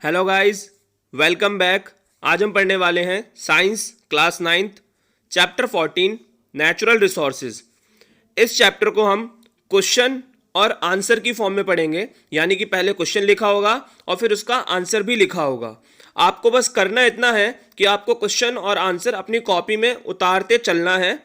Hello guys, welcome back. आज हम पढ़ने वाले हैं science class 9th chapter 14 natural resources. इस चैप्टर को हम क्वेश्चन और आंसर की फॉर्म में पढ़ेंगे, यानी कि पहले क्वेश्चन लिखा होगा और फिर उसका आंसर भी लिखा होगा। आपको बस करना इतना है कि आपको क्वेश्चन और आंसर अपनी कॉपी में उतारते चलना है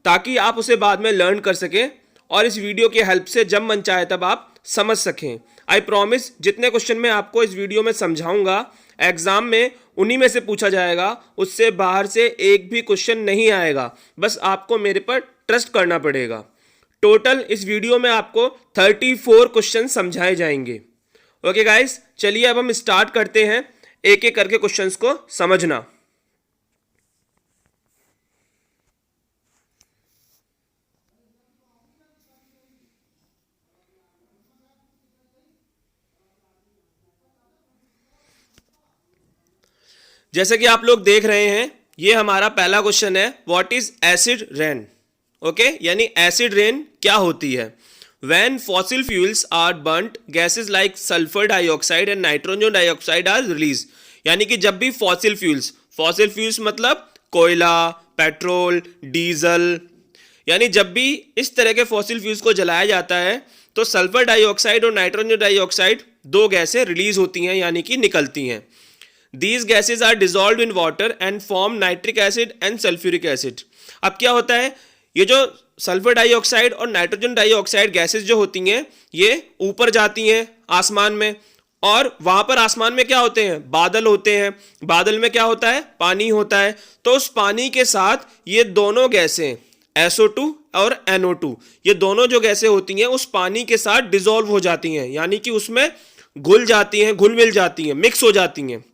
ताकि आप उसे बाद में लर्न कर सकें और इस वीडियो की हेल्प से जब मन चाहे तब आप समझ सकें। आई प्रॉमिस जितने क्वेश्चन मैं आपको इस वीडियो में समझाऊंगा एग्जाम में उन्हीं में से पूछा जाएगा, उससे बाहर से एक भी क्वेश्चन नहीं आएगा। बस आपको मेरे पर ट्रस्ट करना पड़ेगा। टोटल इस वीडियो में आपको 34 क्वेश्चन समझाए जाएंगे। ओके गाइस, चलिए अब हम स्टार्ट करते हैं एक एक करके क्वेश्चंस को समझना। जैसे कि आप लोग देख रहे हैं, ये हमारा पहला क्वेश्चन है, what is acid rain. Okay, यानी एसिड रेन क्या होती है। When fossil fuels are burnt gases like sulphur dioxide and nitrogen dioxide are release. यानी कि जब भी फॉसिल फ्यूल्स मतलब कोयला, पेट्रोल, डीजल, यानी जब भी इस तरह के फॉसिल फ्यूल्स को जलाया जाता है तो सल्फर डाइऑक्साइड और नाइट्रोजन डाइऑक्साइड दो गैसें रिलीज होती हैं, यानी कि निकलती हैं। These gases are dissolved in water and form nitric acid and sulfuric acid। अब क्या होता है, ये जो सल्फर डाइऑक्साइड और नाइट्रोजन डाइऑक्साइड गैसेस जो होती हैं ये ऊपर जाती हैं आसमान में, और वहां पर आसमान में क्या होते हैं, बादल होते हैं। बादल में क्या होता है, पानी होता है। तो उस पानी के साथ ये दोनों गैसें SO2 और NO2, ये दोनों जो गैसें होती हैं उस पानी के साथ डिसॉल्व हो जाती हैं, यानी कि उसमें घुल जाती हैं, घुल मिल जाती हैं, मिक्स हो जाती हैं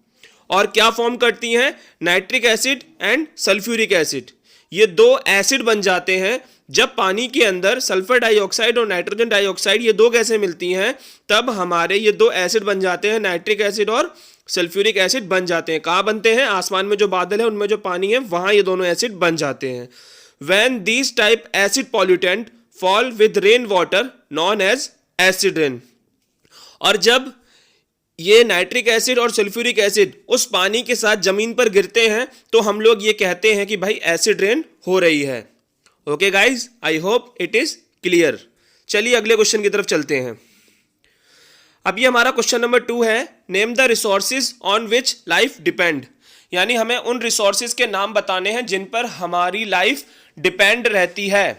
और क्या फॉर्म करती हैं, nitric acid and sulphuric acid. ये दो एसिड बन जाते हैं। जब पानी के अंदर सल्फर डाइऑक्साइड और नाइट्रोजन डाइऑक्साइड ये दो गैसें मिलती हैं तब हमारे ये दो एसिड बन जाते हैं, नाइट्रिक एसिड और सल्फ्यूरिक एसिड बन जाते हैं। कहाँ बनते हैं, आसमान में जो बादल है उनमें जो पानी है वहां ये दोनों एसिड बन जाते हैं। When these type acid pollutant fall with rain water known as acid rain. और जब ये नाइट्रिक एसिड और सल्फ्यूरिक एसिड उस पानी के साथ जमीन पर गिरते हैं तो हम लोग ये कहते हैं कि भाई एसिड रेन हो रही है। Okay guys, I hope it is clear. चलिए अगले क्वेश्चन की तरफ चलते हैं। अब ये हमारा क्वेश्चन नंबर 2 है, name the resources on which life depend. यानी हमें उन रिसोर्सेज के नाम बताने हैं जिन पर हमारी लाइफ डिपेंड रहती है।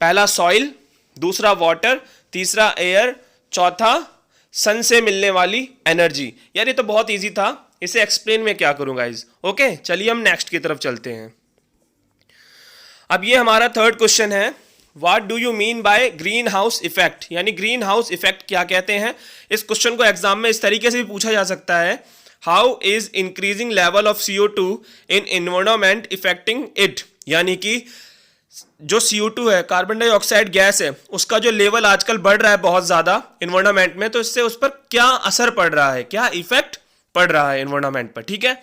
पहला सॉइल, दूसरा वाटर, तीसरा एयर, चौथा सन से मिलने वाली एनर्जी। यार ये तो बहुत इजी था, इसे एक्सप्लेन मैं क्या करूं गाइज। ओके, चलिए हम नेक्स्ट की तरफ चलते हैं। अब ये हमारा थर्ड क्वेश्चन है, what do you mean by green house effect. यानी ग्रीन हाउस इफेक्ट क्या कहते हैं। इस क्वेश्चन को एग्जाम में इस तरीके से भी पूछा जा सकता है, how is increasing level of CO2 in environment affecting it. यानी कि जो CO2 है, कार्बन डाइऑक्साइड गैस है, उसका जो लेवल आजकल बढ़ रहा है बहुत ज्यादा एनवायरनमेंट में, तो इससे उस पर क्या असर पड़ रहा है, क्या इफेक्ट पड़ रहा है एनवायरनमेंट पर। ठीक है,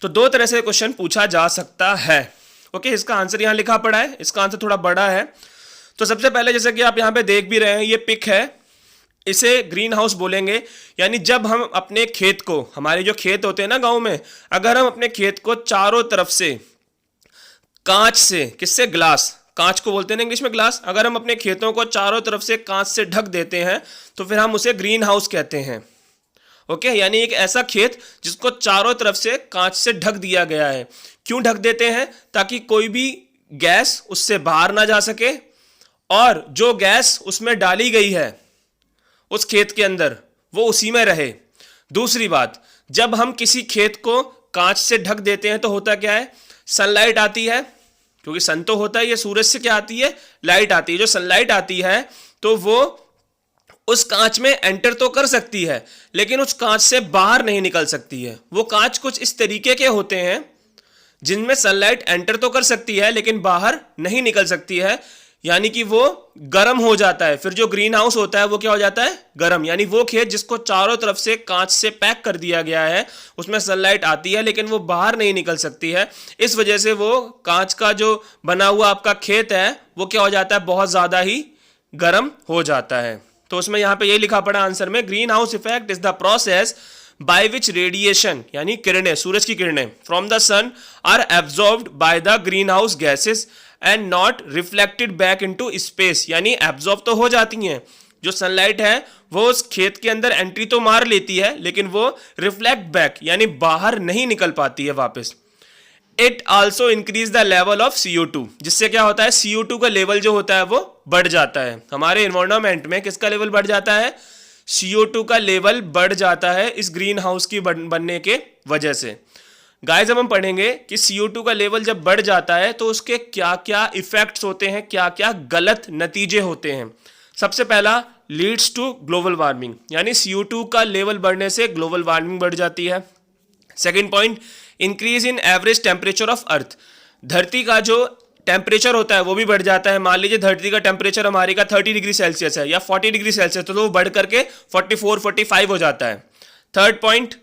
तो दो तरह से क्वेश्चन पूछा जा सकता है। ओके, इसका आंसर यहां लिखा पड़ा है, इसका आंसर थोड़ा बड़ा है। तो सबसे पहले जैसे कि आप यहां पे देख भी रहे हैं, ये पिक है, इसे ग्रीन हाउस बोलेंगे। यानी जब हम अपने खेत को, हमारे जो खेत होते हैं ना गांव में, अगर हम अपने खेत को चारों तरफ से कांच से, किससे, ग्लास, कांच को बोलते हैं इंग्लिश में ग्लास, अगर हम अपने खेतों को चारों तरफ से कांच से ढक देते हैं तो फिर हम उसे ग्रीन हाउस कहते हैं। ओके, यानी एक ऐसा खेत जिसको चारों तरफ से कांच से ढक दिया गया है। क्यों ढक देते हैं, ताकि कोई भी गैस उससे बाहर ना जा सके और जो गैस उसमें डाली गई है उस खेत के अंदर वो उसी में रहे। दूसरी बात, जब हम किसी खेत को कांच से ढक देते हैं तो होता क्या है, सनलाइट आती है, क्योंकि सन तो होता है, ये सूरज से क्या आती है, लाइट आती है। जो सनलाइट आती है तो वो उस कांच में एंटर तो कर सकती है लेकिन उस कांच से बाहर नहीं निकल सकती है। वो कांच कुछ इस तरीके के होते हैं जिनमें सनलाइट एंटर तो कर सकती है लेकिन बाहर नहीं निकल सकती है, यानी कि वो गर्म हो जाता है। फिर जो ग्रीन हाउस होता है वो क्या हो जाता है, गर्म। यानी वो खेत जिसको चारों तरफ से कांच से पैक कर दिया गया है, उसमें सनलाइट आती है लेकिन वो बाहर नहीं निकल सकती है, इस वजह से वो कांच का जो बना हुआ आपका खेत है वो क्या हो जाता है, बहुत ज्यादा ही गर्म हो जाता है। तो उसमें यहां पे ये लिखा पड़ा आंसर में, green house effect is the process by which radiation यानी किरणें, सूरज की किरणें from the sun are absorbed by the green house gases and not reflected back into space, यानी एब्जॉर्ब तो हो जाती हैं, जो सनलाइट है वो उस खेत के अंदर एंट्री तो मार लेती है लेकिन वो रिफ्लेक्ट बैक यानी बाहर नहीं निकल पाती है वापस। It also increase the level of CO2, जिससे क्या होता है CO2 का लेवल जो होता है वो बढ़ जाता है। हमारे एनवायरनमेंट में किसका लेवल बढ़ जाता है? CO2 का लेवल बढ़ जाता है इस ग्रीन हाउस की बनने के वजह से। गाइस जब हम पढ़ेंगे कि CO2 का लेवल जब बढ़ जाता है तो उसके क्या क्या इफेक्ट्स होते हैं, क्या क्या गलत नतीजे होते हैं। सबसे पहला लीड्स टू ग्लोबल वार्मिंग, यानी CO2 का लेवल बढ़ने से ग्लोबल वार्मिंग बढ़ जाती है। Second point, increase in average temperature of अर्थ, धरती का जो टेम्परेचर होता है वो भी बढ़ जाता है। मान लीजिए धरती का टेम्परेचर हमारी का 30 डिग्री सेल्सियस है या 40 डिग्री सेल्सियस, तो वो बढ़ करके 44-45 हो जाता है। Third point,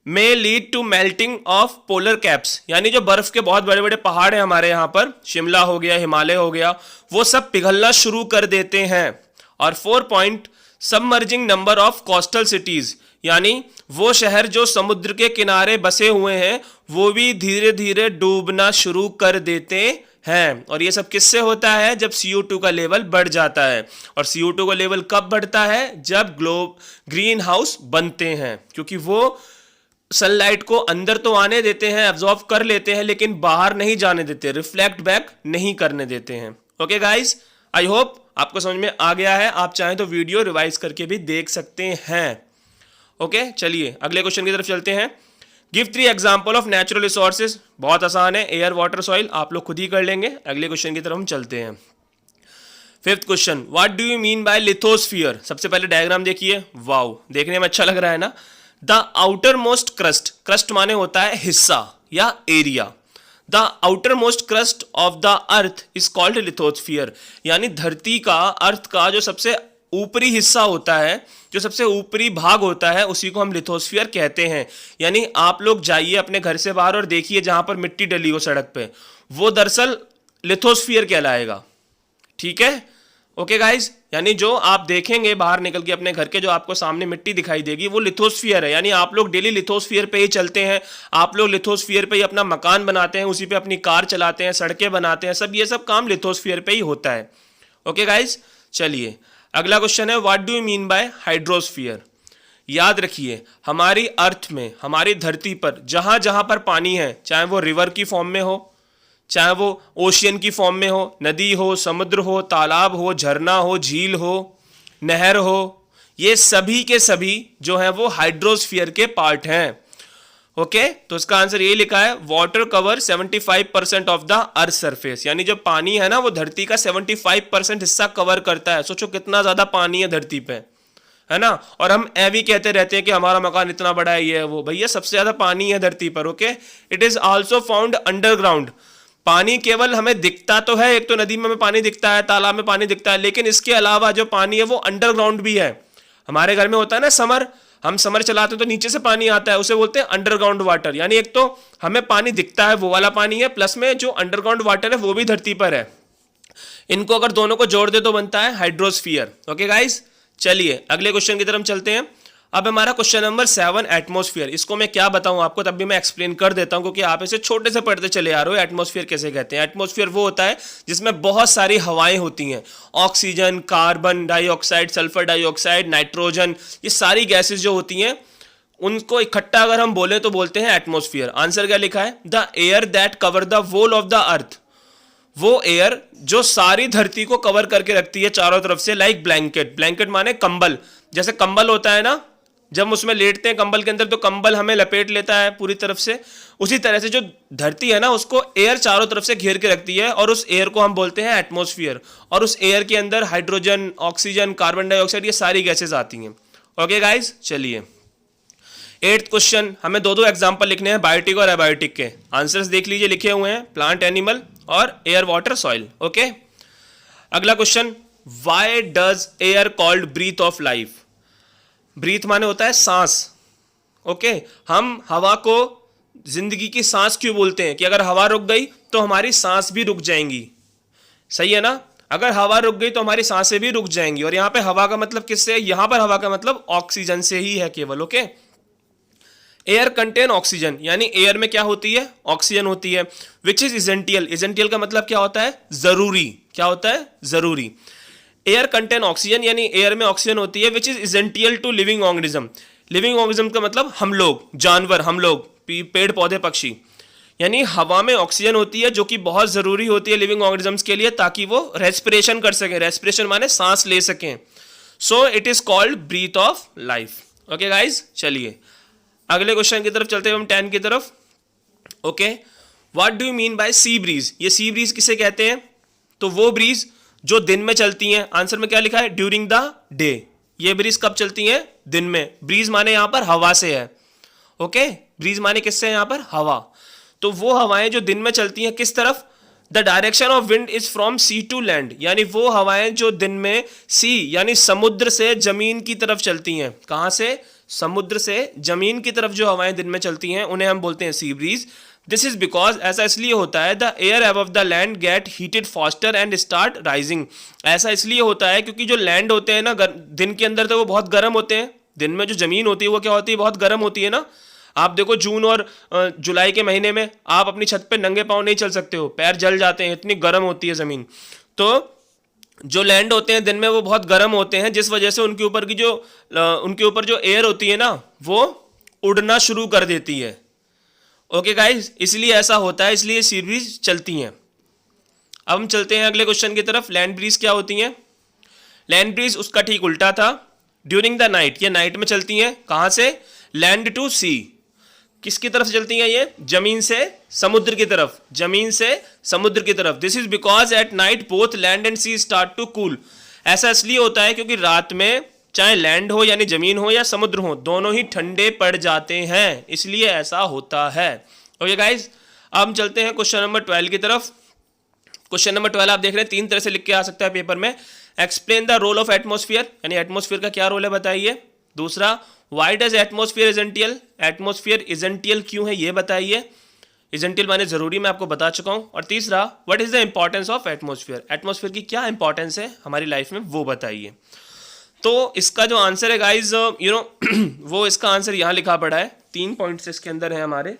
may lead to melting of polar caps, यानी जो बर्फ के बहुत बड़े बड़े पहाड़ हैं हमारे यहाँ पर, शिमला हो गया, हिमालय हो गया, वो सब पिघलना शुरू कर देते हैं। और four point, submerging number of coastal cities, यानी वो शहर जो समुद्र के किनारे बसे हुए हैं वो भी धीरे धीरे डूबना शुरू कर देते हैं। और ये सब किससे होता है? जब CO2 का लेवल बढ़ जाता है। और CO2 का लेवल कब बढ़ता है? जब ग्रीन हाउस बनते हैं, क्योंकि वो सनलाइट को अंदर तो आने देते हैं, एब्जॉर्ब कर लेते हैं, लेकिन बाहर नहीं जाने देते, रिफ्लेक्ट बैक नहीं करने देते हैं। ओके गाइस, आई होप आपको समझ में आ गया है। आप चाहें तो वीडियो रिवाइज करके भी देख सकते हैं। ओके चलिए अगले क्वेश्चन की तरफ चलते हैं। Give 3 example of natural resources, बहुत आसान है, एयर वाटर सॉइल, आप लोग खुद ही कर लेंगे। अगले क्वेश्चन की तरफ हम चलते हैं। Fifth question, what do you mean by lithosphere? सबसे पहले डायग्राम देखिए, वाओ देखने में अच्छा लग रहा है ना। The outer most crust, crust माने होता है हिस्सा या area, the outer most crust of the earth is called lithosphere, यानी धरती का, अर्थ का जो सबसे ऊपरी हिस्सा होता है, जो सबसे ऊपरी भाग होता है, उसी को हम लिथोस्फीयर कहते हैं। यानी आप लोग जाइए अपने घर से बाहर और देखिए जहां पर मिट्टी डली हो सड़क पे, वो दरअसल लिथोस्फीयर कहलाएगा। ठीक है, ओके गाइज, यानी जो आप देखेंगे बाहर निकल के अपने घर के, जो आपको सामने मिट्टी दिखाई देगी, वो लिथोस्फीयर है। यानी आप लोग डेली लिथोस्फीयर पे ही चलते हैं, आप लोग लिथोस्फीयर पे ही अपना मकान बनाते हैं, उसी पे अपनी कार चलाते हैं, सड़कें बनाते हैं, सब ये सब काम लिथोस्फीयर पे ही होता है। ओके गाइज, चलिए अगला क्वेश्चन है, what do you mean by hydrosphere? याद रखिए हमारी अर्थ में, हमारी धरती पर जहां जहां पर पानी है, चाहे वो रिवर की फॉर्म में हो, चाहे वो ओशियन की फॉर्म में हो, नदी हो, समुद्र हो, तालाब हो, झरना हो, झील हो, नहर हो, ये सभी के सभी जो हैं वो हाइड्रोस्फीयर के पार्ट हैं। ओके, तो इसका आंसर ये लिखा है, water cover 75% of the earth surface, यानी जो पानी है ना वो धरती का 75% हिस्सा कवर करता है। सोचो कितना ज्यादा पानी है धरती पे, है ना। और हम ए भी कहते रहते हैं कि हमारा मकान इतना बड़ा है, ये है वो, भैया सबसे ज्यादा पानी है धरती पर। Okay, it is also found underground, पानी केवल हमें दिखता तो है, एक तो नदी में हमें पानी दिखता है, तालाब में पानी दिखता है, लेकिन इसके अलावा जो पानी है वो अंडरग्राउंड भी है। हमारे घर में होता है ना समर, हम समर चलाते हैं तो नीचे से पानी आता है, उसे बोलते हैं अंडरग्राउंड वाटर। यानी एक तो हमें पानी दिखता है वो वाला पानी है, प्लस में जो अंडरग्राउंड वाटर है वो भी धरती पर है। इनको अगर दोनों को जोड़ दे तो बनता है हाइड्रोस्फीयर। ओके गाइस, चलिए अगले क्वेश्चन की तरफ चलते हैं। अब हमारा क्वेश्चन नंबर 7, एटमॉस्फेयर। इसको मैं क्या बताऊं आपको, तब भी मैं एक्सप्लेन कर देता हूं, क्योंकि आप इसे छोटे से पढ़ते चले आ रहे हो। एटमॉस्फेयर कैसे कहते हैं? एटमॉस्फेयर वो होता है जिसमें बहुत सारी हवाएं होती हैं, oxygen, carbon dioxide, sulphur dioxide, nitrogen, ये सारी गैसेज जो होती हैं उनको इकट्ठा अगर हम बोले तो बोलते हैं एटमॉस्फेयर। आंसर क्या लिखा है? The air that cover the whole of the earth, वो एयर जो सारी धरती को कवर करके रखती है चारों तरफ से, लाइक ब्लैंकेट। ब्लैंकेट माने कंबल, जैसे कंबल होता है ना, जब हम उसमें लेटते हैं कंबल के अंदर तो कंबल हमें लपेट लेता है पूरी तरफ से, उसी तरह से जो धरती है ना उसको एयर चारों तरफ से घेर के रखती है, और उस एयर को हम बोलते हैं एटमॉस्फेयर। और उस एयर के अंदर हाइड्रोजन, ऑक्सीजन, कार्बन डाइऑक्साइड, ये सारी गैसेज आती हैं। ओके गाइज, चलिए 8th क्वेश्चन, हमें दो एग्जाम्पल लिखने हैं, बायोटिक और एबायोटिक के। आंसर्स देख लीजिए, लिखे हुए हैं, प्लांट, एनिमल और एयर, वाटर, सॉइल। ओके, अगला question, why does air called breath of life? Breath माने होता है सांस। ओके, हम हवा को जिंदगी की सांस क्यों बोलते हैं? कि अगर हवा रुक गई तो हमारी सांस भी रुक जाएंगी, सही है ना। अगर हवा रुक गई तो हमारी सांसें भी रुक जाएंगी। और यहां पे हवा का मतलब किससे है? यहां पर हवा का मतलब ऑक्सीजन से ही है केवल। ओके, एयर कंटेन ऑक्सीजन, यानी एयर में क्या होती है, ऑक्सीजन होती है, विच इज इजेंटियल, इजेंटियल का मतलब क्या होता है, जरूरी, क्या होता है, जरूरी। एयर कंटेन ऑक्सीजन यानी एयर में ऑक्सीजन होती है, which is essential to living organism, living organism का मतलब हम लोग, जानवर, हम लोग, पेड़ पौधे पक्षी, यानी हवा में ऑक्सीजन होती है जो कि बहुत जरूरी होती है लिविंग ऑर्गेनिजम्स के लिए, ताकि वो रेस्पिरेशन कर सकें, रेस्पिरेशन माने सांस ले सकें। So it is called breath of life. Okay guys, चलिए अगले क्वेश्चन की तरफ चलते हैं हम 10 की तरफ। Okay, what do you mean by sea breeze, ये सी ब्रीज किसे कहते हैं, तो वो ब्रीज जो दिन में चलती हैं, आंसर में क्या लिखा है, ड्यूरिंग द डे, ये ब्रीज कब चलती हैं, दिन में। ब्रीज माने यहां पर हवा से है, ओके, ब्रीज माने किससे है यहां पर, हवा, तो वो हवाएं जो दिन में चलती हैं किस तरफ, the direction of wind is from sea to land, यानी वो हवाएं जो दिन में सी यानी समुद्र से जमीन की तरफ चलती हैं, कहां से, समुद्र से जमीन की तरफ जो हवाएं दिन में चलती हैं उन्हें हम बोलते हैं sea breeze. This is because, ऐसा इसलिए होता है, the air above the land gate heated faster and start rising, ऐसा इसलिए होता है क्योंकि जो लैंड होते हैं ना दिन के अंदर तो वो बहुत गर्म होते हैं, दिन में जो जमीन होती है वो क्या होती है, बहुत गर्म होती है ना। आप देखो जून और जुलाई के महीने में आप अपनी छत पे नंगे पांव नहीं चल सकते हो, पैर जल जाते हैं, इतनी गर्म होती है जमीन। तो जो लैंड होते हैं दिन में वो बहुत गर्म होते हैं, जिस वजह से उनके ऊपर जो एयर होती है ना वो उड़ना शुरू कर देती है। ओके गाइस, इसलिए ऐसा होता है, इसलिए सी ब्रीज चलती हैं। अब हम चलते हैं अगले क्वेश्चन की तरफ। लैंड ब्रीज क्या होती हैं, लैंड ब्रीज उसका ठीक उल्टा था, ड्यूरिंग द नाइट, ये नाइट में चलती हैं, कहां से, लैंड टू सी, किसकी तरफ से चलती हैं ये, जमीन से समुद्र की तरफ, जमीन से समुद्र की तरफ। This is because at night both land and sea start to cool, ऐसा इसलिए होता है क्योंकि रात में चाहे लैंड हो यानी जमीन हो या समुद्र हो, दोनों ही ठंडे पड़ जाते हैं, इसलिए ऐसा होता है। ओके गाइज, अब हम चलते हैं क्वेश्चन नंबर 12 की तरफ। क्वेश्चन नंबर 12 आप देख रहे हैं 3 तरह से लिख के आ सकता है पेपर में। Explain the role of atmosphere, यानी एटमोस्फियर का क्या रोल है बताइए। दूसरा, why does atmosphere essential, atmosphere essential क्यों है ये बताइए, इजेंटियल माने जरूरी, मैं आपको बता चुका हूं। और तीसरा, what is the importance of atmosphere, atmosphere की क्या इंपॉर्टेंस है हमारी लाइफ में वो बताइए। तो इसका जो आंसर है गाइज वो इसका आंसर यहां लिखा पड़ा है, 3 पॉइंट्स इसके अंदर है हमारे।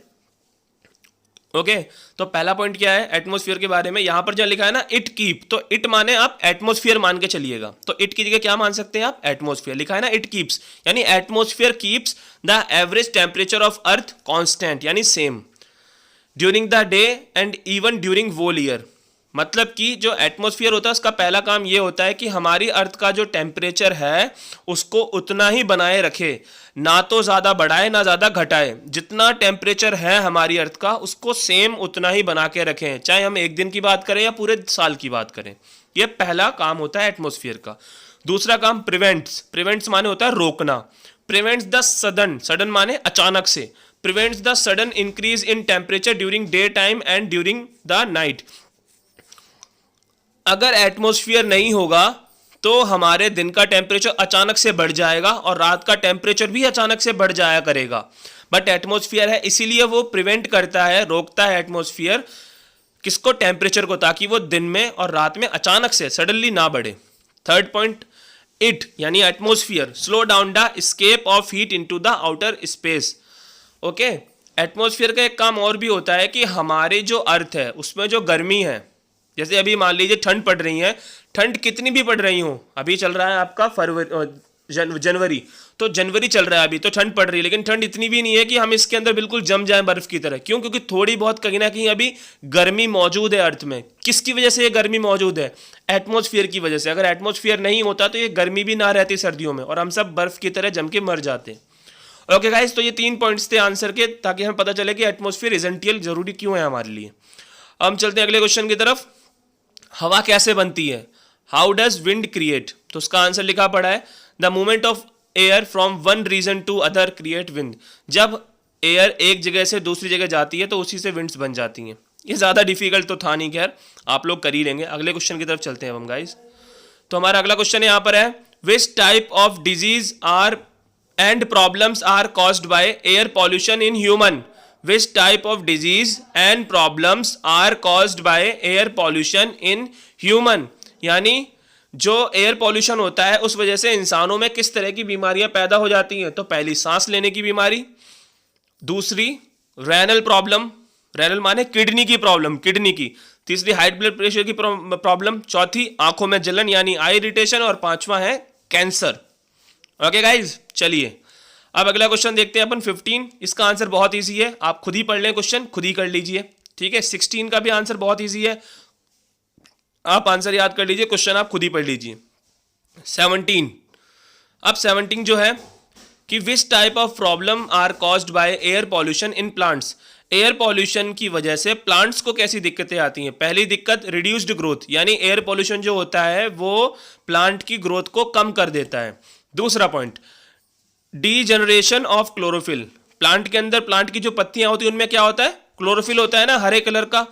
ओके, तो पहला पॉइंट क्या है एटमोस्फियर के बारे में, यहां पर जो लिखा है ना इट कीप, तो इट माने आप एटमोस्फियर मान के चलिएगा, तो इट की जगह क्या मान सकते हैं आप, एटमोस्फियर। लिखा है ना इट कीप्स, यानी atmosphere keeps the average temperature of earth constant, यानी same during the day and even during whole year. मतलब कि जो एटमॉस्फेयर होता है उसका पहला काम ये होता है कि हमारी अर्थ का जो टेम्परेचर है उसको उतना ही बनाए रखे, ना तो ज़्यादा बढ़ाए ना ज़्यादा घटाए। जितना टेम्परेचर है हमारी अर्थ का उसको सेम उतना ही बना के रखें, चाहे हम एक दिन की बात करें या पूरे साल की बात करें। यह पहला काम होता है एटमॉस्फेयर का। दूसरा काम प्रिवेंट्स, प्रिवेंट्स माने होता है रोकना। प्रिवेंट्स द सडन, सडन माने अचानक से, prevents the sudden increase in temperature during day time and during the night. अगर एटमॉस्फेयर नहीं होगा तो हमारे दिन का टेम्परेचर अचानक से बढ़ जाएगा और रात का टेम्परेचर भी अचानक से बढ़ जाया करेगा। बट एटमॉस्फेयर है इसीलिए वो प्रिवेंट करता है, रोकता है एटमॉस्फेयर किसको, टेम्परेचर को, ताकि वो दिन में और रात में अचानक से सडनली ना बढ़े। थर्ड पॉइंट, इट यानी atmosphere slow down the escape of heat into the outer space. Okay, atmosphere का एक काम और भी होता है कि हमारी जो अर्थ है उसमें जो गर्मी है, जैसे अभी मान लीजिए ठंड पड़ रही है, ठंड कितनी भी पड़ रही हो, अभी चल रहा है आपका जनवरी, तो जनवरी चल रहा है अभी, तो ठंड पड़ रही है, लेकिन ठंड इतनी भी नहीं है कि हम इसके अंदर बिल्कुल जम जाएं बर्फ की तरह। क्यों? क्योंकि थोड़ी बहुत कहीं ना कहीं अभी गर्मी मौजूद है अर्थ में। किसकी वजह से ये गर्मी मौजूद है? एटमॉस्फेयर की वजह से। अगर एटमॉस्फेयर नहीं होता तो ये गर्मी भी ना रहती सर्दियों में और हम सब बर्फ की तरह जम के मर जाते। ओके गाइस, तो ये 3 पॉइंट्स थे आंसर के, ताकि हमें पता चले कि एटमॉस्फेयर इजेंटियल जरूरी क्यों है हमारे लिए। हम चलते हैं अगले क्वेश्चन की तरफ। हवा कैसे बनती है? How does wind create? तो उसका आंसर लिखा पड़ा है, the movement of air from one region to other create wind. जब एयर एक जगह से दूसरी जगह जाती है तो उसी से विंड्स बन जाती हैं। ये ज़्यादा डिफिकल्ट तो था नहीं, खैर आप लोग कर ही लेंगे। अगले क्वेश्चन की तरफ चलते हैं हम गाइस। तो हमारा अगला क्वेश्चन यहाँ पर है, which type of disease are and problems are caused by air pollution in human? Which type of disease and problems are caused by air pollution in human? यानी जो एयर पॉल्यूशन होता है उस वजह से इंसानों में किस तरह की बीमारियां पैदा हो जाती हैं? तो पहली सांस लेने की बीमारी, दूसरी रेनल प्रॉब्लम, रेनल माने किडनी की प्रॉब्लम, किडनी की। तीसरी हाई ब्लड प्रेशर की प्रॉब्लम। चौथी आंखों में जलन यानी आई इरिटेशन। और पांचवा है कैंसर। ओके गाइज, चलिए अब अगला क्वेश्चन देखते हैं अपन 15। इसका आंसर बहुत इजी है, आप खुद ही पढ़ लें, क्वेश्चन खुद ही कर लीजिए, ठीक है। 16 का भी आंसर बहुत इजी है, आप आंसर याद कर लीजिए, क्वेश्चन आप खुद ही पढ़ लीजिए। 17, अब 17 जो है कि which type of problem are caused by air pollution in plants. Air pollution की वजह से प्लांट्स को कैसी दिक्कतें आती हैं। पहली दिक्कत रिड्यूस्ड ग्रोथ, यानी एयर पॉल्यूशन जो होता है वो प्लांट की ग्रोथ को कम कर देता है। दूसरा point, degeneration of chlorophyll. Plant के अंदर प्लांट की जो पत्तियां होती हैं उनमें क्या होता है, क्लोरोफिल होता है ना, हरे कलर का,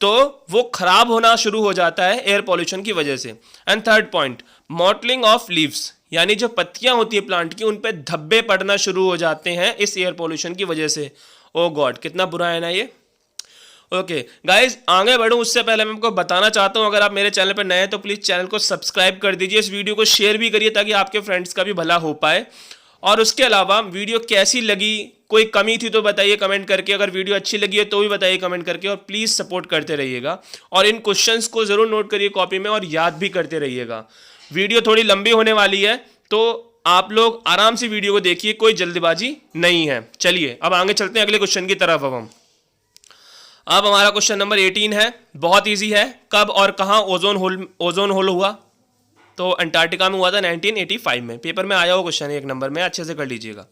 तो वो खराब होना शुरू हो जाता है एयर पॉल्यूशन की वजह से। And third point, mottling of leaves, यानी जो पत्तियां होती है प्लांट की उन पे धब्बे पड़ना शुरू हो जाते हैं इस एयर पॉल्यूशन की वजह से। ओ गॉड, कितना बुरा है ना ये। ओके गाइज, आगे बढ़ूं उससे पहले मैं आपको बताना चाहता हूं, अगर आप मेरे चैनल पर नए हैं तो प्लीज चैनल को सब्सक्राइब कर दीजिए, इस वीडियो को शेयर भी करिए ताकि आपके फ्रेंड्स का भी भला हो पाए। और उसके अलावा वीडियो कैसी लगी, कोई कमी थी तो बताइए कमेंट करके, अगर वीडियो अच्छी लगी है तो भी बताइए कमेंट करके, और प्लीज़ सपोर्ट करते रहिएगा। और इन क्वेश्चंस को ज़रूर नोट करिए कॉपी में और याद भी करते रहिएगा। वीडियो थोड़ी लंबी होने वाली है तो आप लोग आराम से वीडियो को देखिए, कोई जल्दबाजी नहीं है। चलिए अब आगे चलते हैं अगले क्वेश्चन की तरफ। अब हमारा क्वेश्चन नंबर 18 है, बहुत ईजी है। कब और कहाँ ओजोन होल हुआ? तो अंटार्कटिका में हुआ था 1985 में। पेपर में आया हुआ क्वेश्चन है, एक नंबर में, अच्छे से कर लीजिएगा।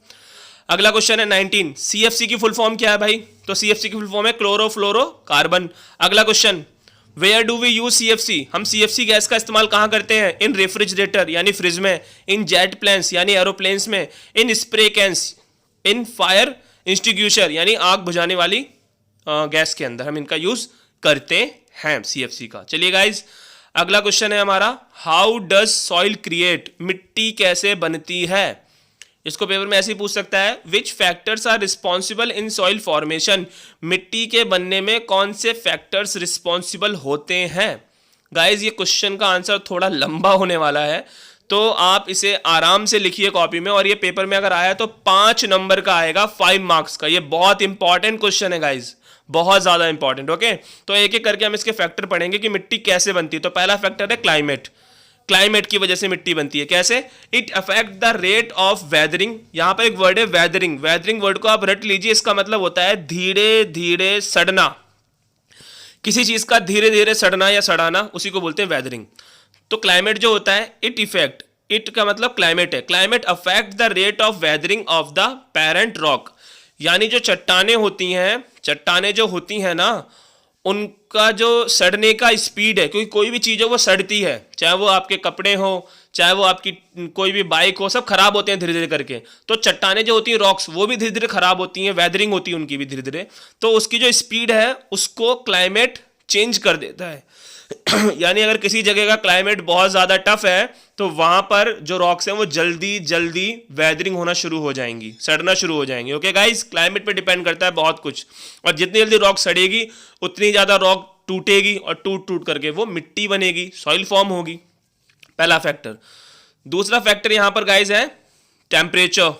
अगला क्वेश्चन है 19, सीएफसी की फुल फॉर्म क्या है भाई? तो सीएफसी की फुल फॉर्म है क्लोरोफ्लोरोकार्बन। अगला question, where do we use CFC? हम सीएफसी गैस का इस्तेमाल कहाँ करते हैं? इन रेफ्रिजरेटर यानी फ्रिज में, इन जेट प्लेन्स यानी एरोप्लेन्स में, इन स्प्रे कैंस, इन फायर इंस्टिग्यूशर यानी आग बुझाने वाली गैस के अंदर हम इनका यूज करते हैं सीएफसी का। चलिए गाइज, अगला क्वेश्चन है हमारा, हाउ डज सॉइल क्रिएट? मिट्टी कैसे बनती है? इसको पेपर में ऐसे ही पूछ सकता है, which factors are responsible in soil formation? मिट्टी के बनने में कौन से फैक्टर्स रिस्पॉन्सिबल होते हैं? गाइज, ये क्वेश्चन का आंसर थोड़ा लंबा होने वाला है तो आप इसे आराम से लिखिए कॉपी में, और ये पेपर में अगर आया तो 5 नंबर का आएगा, 5 मार्क्स का। ये बहुत इंपॉर्टेंट क्वेश्चन है गाइज, बहुत ज्यादा इंपॉर्टेंट। ओके, तो एक एक करके हम इसके फैक्टर पढ़ेंगे कि मिट्टी कैसे बनती है। तो पहला फैक्टर है क्लाइमेट। क्लाइमेट की वजह से मिट्टी बनती है। कैसे? It affect the rate of weathering. यहां पर एक वर्ड है वेदरिंग, वेदरिंग वर्ड को आप रट लीजिए, इसका मतलब होता है धीरे धीरे सड़ना। किसी चीज का धीरे धीरे सड़ना या सड़ाना, उसी को बोलते हैं वेदरिंग। तो क्लाइमेट जो होता है, इट इफेक्ट, इट का मतलब क्लाइमेट है। Climate affect the rate of weathering of the parent rock, यानी जो चट्टाने होती हैं, चट्टाने जो होती हैं ना, उनका जो सड़ने का स्पीड है, क्योंकि कोई भी चीज़ हो वो सड़ती है, चाहे वो आपके कपड़े हो, चाहे वो आपकी कोई भी बाइक हो, सब खराब होते हैं धीरे धीरे करके। तो चट्टाने जो होती हैं, रॉक्स, वो भी धीरे धीरे खराब होती हैं, वेदरिंग होती है उनकी भी धीरे धीरे। तो उसकी जो स्पीड है उसको क्लाइमेट चेंज कर देता है। यानी अगर किसी जगह का क्लाइमेट बहुत ज़्यादा टफ है तो वहां पर जो रॉक्स हैं वो जल्दी जल्दी वेदरिंग होना शुरू हो जाएंगी, सड़ना शुरू हो जाएंगी। ओके गाइस, क्लाइमेट पे डिपेंड करता है बहुत कुछ, और जितनी जल्दी रॉक सड़ेगी उतनी ज़्यादा रॉक टूटेगी, और टूट टूट करके वो मिट्टी बनेगी, सॉइल फॉर्म होगी। पहला फैक्टर। दूसरा फैक्टर यहां पर गाइस है temperature.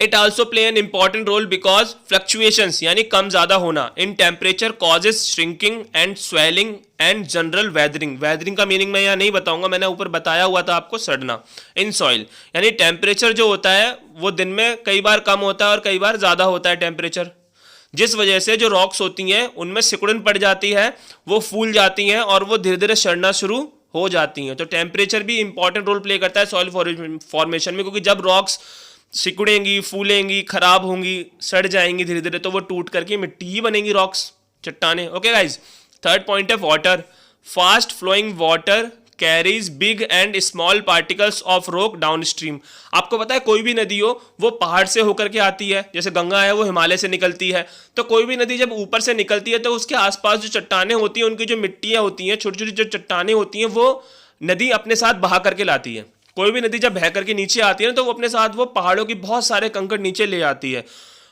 It also play an important role because fluctuations यानी कम ज्यादा होना in temperature causes shrinking and swelling and general weathering. Weathering का मीनिंग मैं यहाँ नहीं बताऊंगा, मैंने ऊपर बताया हुआ था आपको, सड़ना इन सॉइल। यानी टेम्परेचर जो होता है वो दिन में कई बार कम होता है और कई बार ज्यादा होता है टेम्परेचर, जिस वजह से जो रॉक्स होती हैं उनमें सिकुड़न पड़ जाती है, वो फूल जाती हैं और वो धीरे धीरे सड़ना शुरू हो जाती हैं। तो टेम्परेचर भी इंपॉर्टेंट रोल प्ले करता है सॉइल फॉर्मेशन में, क्योंकि जब रॉक्स सिकुड़ेंगी, फूलेंगी, खराब होंगी, सड़ जाएंगी धीरे धीरे, तो वो टूट करके मिट्टी ही बनेगी, रॉक्स, चट्टाने। ओके गाइज, थर्ड पॉइंट है water. Fast flowing water carries big and small particles of rock downstream. आपको पता है कोई भी नदी हो वो पहाड़ से होकर के आती है, जैसे गंगा है वो हिमालय से निकलती है। तो कोई भी नदी जब ऊपर से निकलती है तो उसके आसपास जो चट्टाने होती हैं, उनकी जो मिट्टियां होती हैं, छोटी छोटी जो चट्टाने होती हैं, वो नदी अपने साथ बहा करके लाती है। कोई भी नदी जब बह करके नीचे आती है ना तो वो अपने साथ वो पहाड़ों की बहुत सारे कंकड़ नीचे ले आती है।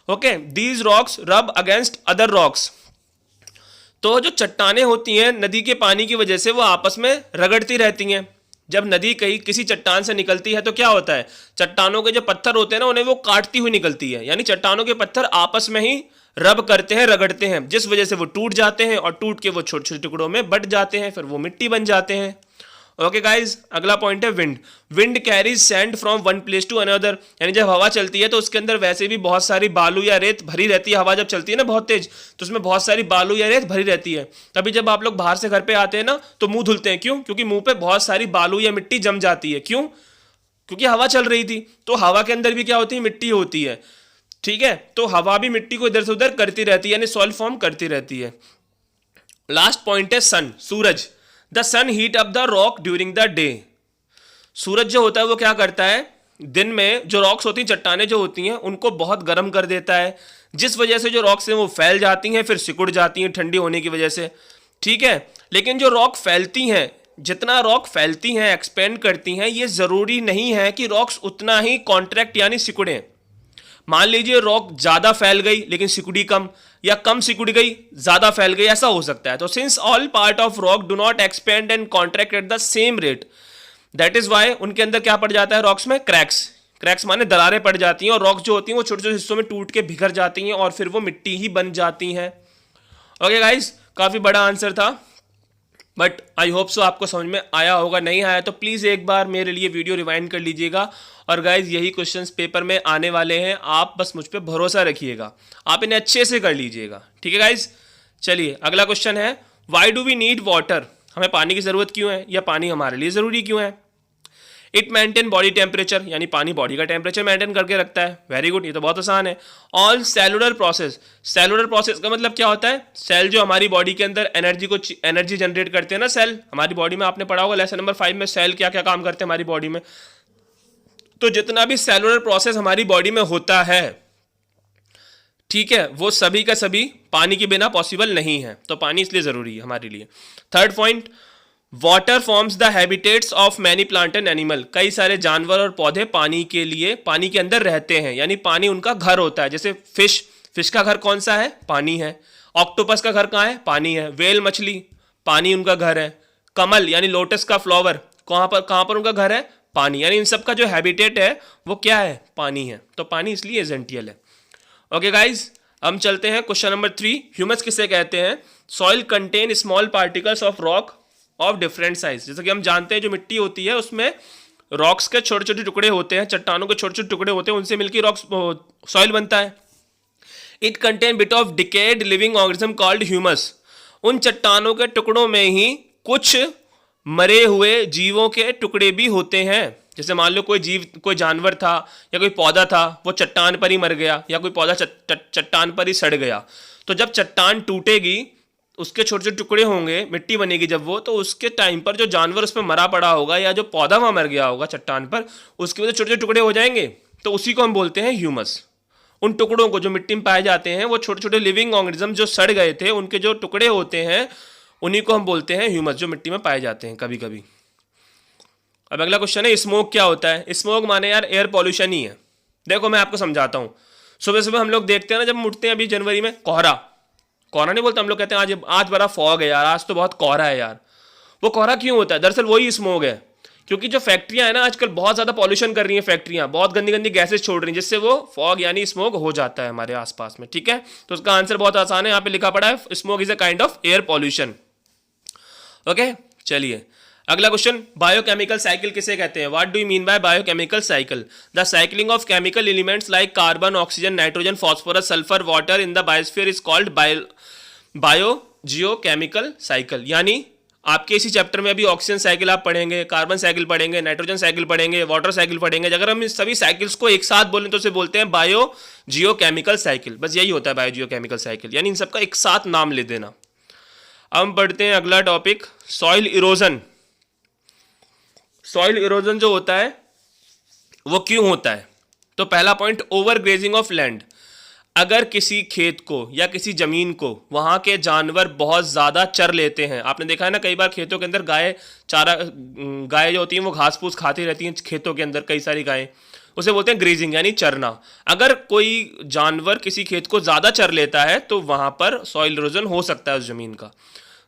ओके, दीज रॉक्स रब अगेंस्ट अदर रॉक्स। तो जो चट्टाने होती हैं नदी के पानी की वजह से वो आपस में रगड़ती रहती हैं, जब नदी कहीं किसी चट्टान से निकलती है तो क्या होता है, चट्टानों के जो पत्थर होते हैं ना उन्हें वो काटती हुई निकलती है, यानी चट्टानों के पत्थर आपस में ही रब करते हैं, रगड़ते हैं, जिस वजह से वो टूट जाते हैं और टूट के वो छोटे छोटे टुकड़ों में बट जाते हैं, फिर वो मिट्टी बन जाते हैं। ओके गाइज, अगला पॉइंट है wind. Wind carries sand from one place to another, यानी जब हवा चलती है तो उसके अंदर वैसे भी बहुत सारी बालू या रेत भरी रहती है। हवा जब चलती है ना बहुत तेज तो उसमें बहुत सारी बालू या रेत भरी रहती है। तभी जब आप लोग बाहर से घर पे आते हैं ना तो मुंह धुलते हैं, क्यों? क्योंकि मुंह पे बहुत सारी बालू या मिट्टी जम जाती है। क्यों? क्योंकि हवा चल रही थी। तो हवा के अंदर भी क्या होती है, मिट्टी होती है। ठीक है, तो हवा भी मिट्टी को इधर से उधर करती रहती है, यानी सॉइल फॉर्म करती रहती है। लास्ट पॉइंट है सन, सूरज। The sun heat up the rock during the day. सूरज जो होता है वो क्या करता है, दिन में जो रॉक्स होती हैं, चट्टानें जो होती हैं, उनको बहुत गर्म कर देता है, जिस वजह से जो रॉक्स हैं वो फैल जाती हैं, फिर सिकुड़ जाती हैं ठंडी होने की वजह से। ठीक है, लेकिन जो रॉक फैलती हैं, जितना रॉक फैलती हैं, एक्सपेंड करती हैं, ये ज़रूरी नहीं है कि रॉक्स उतना ही कॉन्ट्रैक्ट यानी सिकुड़ें। मान लीजिए रॉक ज़्यादा फैल गई लेकिन सिकुड़ी कम, या कम सिकुड़ गई ज़्यादा फैल गई, ऐसा हो सकता है। तो since all part of rock do not expand and contract at the same rate, that is why उनके अंदर क्या पड़ जाता है, रॉक्स में क्रैक्स। क्रैक्स माने दरारें पड़ जाती हैं और रॉक जो होती हैं वो छोटे छोटे हिस्सों में टूट के बिखर जाती हैं और फिर वो मिट्टी ही बन जाती हैं। ओके गाइज, काफ़ी बड़ा आंसर था, बट आई होप सो आपको समझ में आया होगा। नहीं आया तो प्लीज़ एक बार मेरे लिए वीडियो रिवाइंड कर लीजिएगा। और गाइज यही क्वेश्चंस पेपर में आने वाले हैं, आप बस मुझ पर भरोसा रखिएगा, आप इन्हें अच्छे से कर लीजिएगा। ठीक है गाइज, चलिए अगला क्वेश्चन है, why do we need water? हमें पानी की ज़रूरत क्यों है, या पानी हमारे लिए ज़रूरी क्यों है? इट मेंटेन बॉडी टेम्परेचर, यानी पानी बॉडी का टेम्परेचर मेंटेन करके रखता है। वेरी गुड, ये तो बहुत आसान है। All cellular process, cellular process का मतलब क्या होता है, सेल जो हमारी बॉडी के अंदर एनर्जी जनरेट करते हैं ना, सेल हमारी बॉडी में, आपने पढ़ा होगा लेसन नंबर 5 में, सेल क्या क्या काम करते हैं हमारी बॉडी में। तो जितना भी सेलुलर प्रोसेस हमारी बॉडी में होता है, ठीक है, वो सभी का सभी पानी के बिना पॉसिबल नहीं है, तो पानी इसलिए ज़रूरी है हमारे लिए। Third point, water forms the habitats of many plant and animal. कई सारे जानवर और पौधे पानी के लिए पानी के अंदर रहते हैं, यानी पानी उनका घर होता है। जैसे फिश का घर कौन सा है, पानी है। ऑक्टोपस का घर कहाँ है, पानी है। व्हेल मछली, पानी उनका घर है। कमल यानी लोटस का फ्लावर, कहाँ पर उनका घर है, पानी। यानी इन सब का जो हैबिटेट है वो क्या है, पानी है। तो पानी इसलिए एसेंशियल है। ओके गाइज, हम चलते हैं क्वेश्चन नंबर 3। ह्यूमस किसे कहते हैं? Soil contain small particles of rock of different size. जैसे कि हम जानते हैं जो मिट्टी होती है उसमें रॉक्स के छोटे छोटे टुकड़े होते हैं, चट्टानों के छोटे छोटे टुकड़े होते हैं, उनसे मिलकर रॉक्स सॉइल बनता है। It contain bit of decade living organism called humus. उन चट्टानों के टुकड़ों में ही कुछ मरे हुए जीवों के टुकड़े भी होते हैं। जैसे मान लो कोई जानवर था या कोई पौधा था, वो चट्टान पर ही मर गया, या कोई पौधा चट्टान पर ही सड़ गया। तो जब चट्टान टूटेगी, उसके छोटे छोटे टुकड़े होंगे, मिट्टी बनेगी जब वो, तो उसके टाइम पर जो जानवर उस पर मरा पड़ा होगा या जो पौधा वहाँ मर गया होगा चट्टान पर, उसके वजह से छोटे छोटे टुकड़े हो जाएंगे। तो उसी को हम बोलते हैं ह्यूमस। उन टुकड़ों को जो मिट्टी में पाए जाते हैं, वो छोटे छोटे लिविंग ऑर्गेनिज्म जो सड़ गए थे, उनके जो टुकड़े होते हैं, उन्हीं को हम बोलते हैं ह्यूमस, जो मिट्टी में पाए जाते हैं कभी कभी। अब अगला क्वेश्चन है, स्मोक क्या होता है? स्मोक माने यार एयर पॉल्यूशन ही है। देखो मैं आपको समझाता हूँ। सुबह सुबह हम लोग देखते हैं ना, जब हम उठते हैं अभी जनवरी में, कोहरा नहीं बोलते हम लोग, कहते हैं आज बड़ा फॉग है यार, आज तो बहुत कोहरा है यार। वो कोहरा क्यों होता है? दरअसल वही स्मोक है, क्योंकि जो फैक्ट्रियां है ना आजकल बहुत ज़्यादा पॉल्यूशन कर रही हैं, फैक्ट्रियां बहुत गंदी गंदी गैसेज छोड़ रही हैं, जिससे वो फॉग यानी स्मोक हो जाता है हमारे आसपास में। ठीक है, तो उसका आंसर बहुत आसान है, यहाँ पे लिखा पड़ा है, smoke is a kind of air pollution. Okay, चलिए अगला क्वेश्चन, बायोकेमिकल साइकिल किसे कहते हैं? What do you mean by biochemical cycle? The cycling of chemical elements like carbon, oxygen, nitrogen, phosphorus, sulphur, water in the biosphere is called biogeochemical cycle. यानी आपके इसी chapter में अभी ऑक्सीजन साइकिल आप पढ़ेंगे, कार्बन साइकिल पढ़ेंगे, nitrogen cycle पढ़ेंगे, water cycle पढ़ेंगे। अगर हम इस सभी साइकिल्स को एक साथ बोलें तो उसे बोलते हैं बायोजियोकेमिकल साइकिल। बस यही होता है बायोजियोकेमिकल साइकिल, यानी इन सबका एक साथ नाम ले देना। अब हम पढ़ते हैं अगला topic, soil erosion. Soil erosion जो होता है वो क्यों होता है? तो पहला point, over grazing of land. अगर किसी खेत को या किसी जमीन को वहाँ के जानवर बहुत ज़्यादा चर लेते हैं, आपने देखा है ना कई बार खेतों के अंदर गाय जो होती हैं वो घास फूस खाती रहती हैं खेतों के अंदर, कई सारी गायें, उसे बोलते हैं ग्रेजिंग यानी चरना। अगर कोई जानवर किसी खेत को ज़्यादा चर लेता है तो वहाँ पर सॉइल इरोजन हो सकता है उस जमीन का।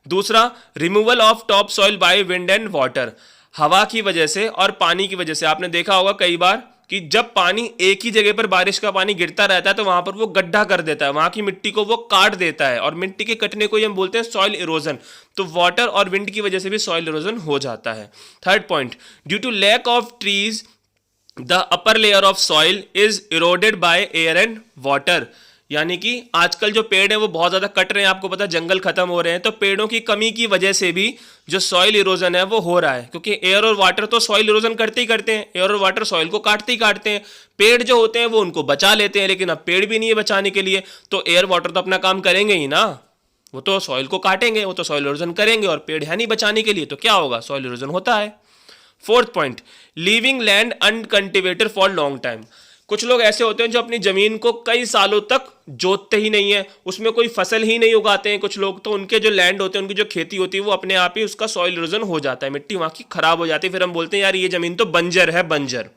दूसरा, removal of top soil by wind and water. हवा की वजह से और पानी की वजह से। आपने देखा होगा कई बार कि जब पानी एक ही जगह पर, बारिश का पानी गिरता रहता है तो वहां पर वो गड्ढा कर देता है, वहां की मिट्टी को वो काट देता है, और मिट्टी के कटने को ही हम बोलते हैं सॉइल इरोजन। तो वाटर और विंड की वजह से भी सॉइल इरोजन हो जाता है। Third point, due to lack of trees the upper layer of soil is eroded by air and water. यानी कि आजकल जो पेड़ है वो बहुत ज्यादा कट रहे हैं, आपको पता है जंगल खत्म हो रहे हैं, तो पेड़ों की कमी की वजह से भी जो सॉइल इरोजन है वो हो रहा है, क्योंकि एयर और वाटर तो सॉइल इरोजन करते ही करते हैं, एयर और वाटर सॉइल को काटते ही काटते हैं। पेड़ जो होते हैं वो उनको बचा लेते हैं, लेकिन अब पेड़ भी नहीं है बचाने के लिए, तो एयर वाटर तो अपना काम करेंगे ही ना, वो तो सॉइल को काटेंगे, वो तो सॉइल इरोजन करेंगे, और पेड़ है नहीं बचाने के लिए, तो क्या होगा, सॉइल इरोजन होता है। Fourth point, leaving land uncultivated for long time. कुछ लोग ऐसे होते हैं जो अपनी जमीन को कई सालों तक जोतते ही नहीं है, उसमें कोई फसल ही नहीं उगाते हैं कुछ लोग, तो उनके जो लैंड होते हैं, उनकी जो खेती होती है, वो अपने आप ही उसका सॉइल इरोजन हो जाता है, मिट्टी वहां की खराब हो जाती है, फिर हम बोलते हैं यार ये जमीन तो बंजर है, बंजर।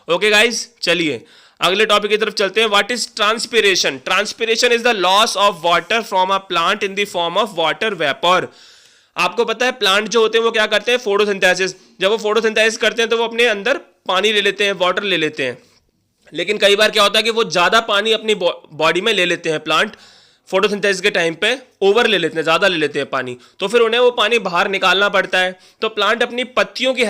ओके गाइज, चलिए अगले टॉपिक की तरफ चलते हैं। What is transpiration? Transpiration is the loss of water from a plant in the form of water vapour. आपको पता है प्लांट जो होते हैं वो क्या करते हैं, फोटोसिंथेसिस। जब वो फोटोसिंथेसिस करते हैं तो वो अपने अंदर पानी ले लेते हैं, वाटर ले लेते हैं, लेकिन कई बार क्या होता है कि वो ज्यादा पानी अपनी बॉडी में ले लेते हैं प्लांट, फोटोसिंथेसिस के टाइम पे ओवर ले लेते हैं, ज्यादा ले लेते हैं पानी, तो फिर उन्हें वो पानी बाहर निकालना पड़ता है। तो प्लांट अपनी पत्तियों की